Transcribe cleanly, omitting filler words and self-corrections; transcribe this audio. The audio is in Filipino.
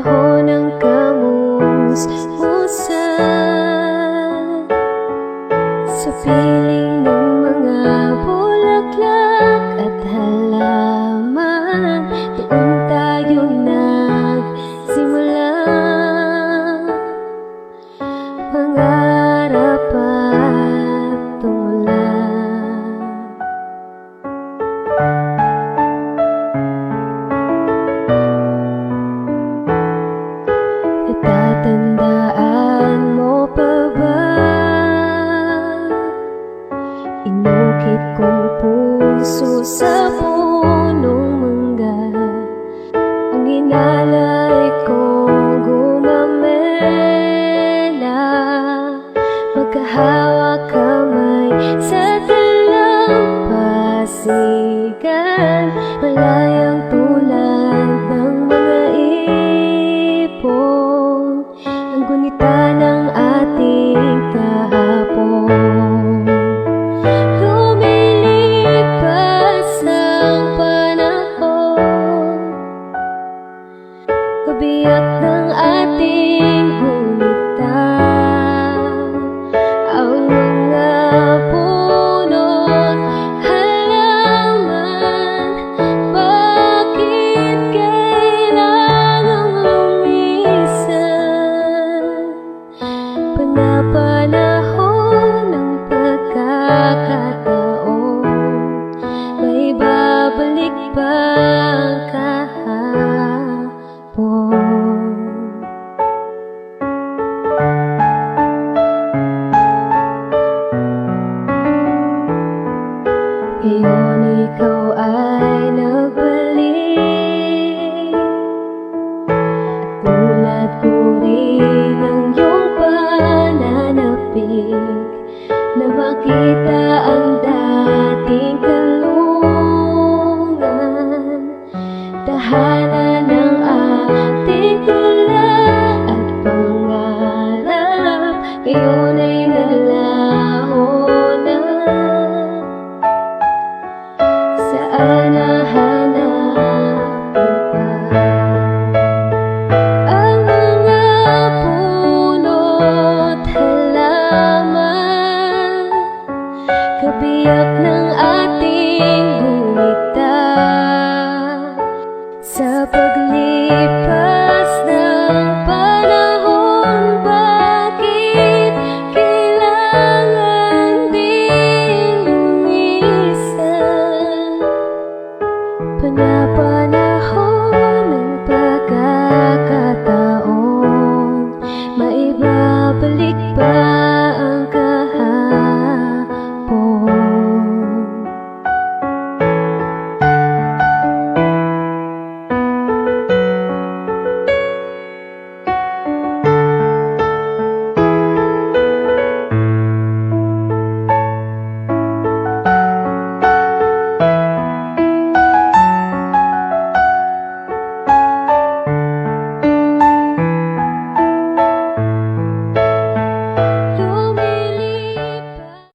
panahon ng kamusmusan, sa piling ng mga bulaklak at halaman, doon tayo nagsimula. Pangarap at tunglan, natatandaan mo pa ba? Inukit kong puso sa punong mangga, ang inalay kong gumamela, magkahawak kamay sa dalampasigan, malayang tulad ng mga ipon, ang gunita ng ating kahapon. Lumilipas ang panahon, kabiyak ng ating gunita, ang mga puno't halaman. Bakit kailangang lumisan? Panapanahon ng pagkakataon, may babalik pa ang kahapon. Ngayon ikaw ay nagbalik, at tulad ko rin ang iyong pananapik, na makita ang dating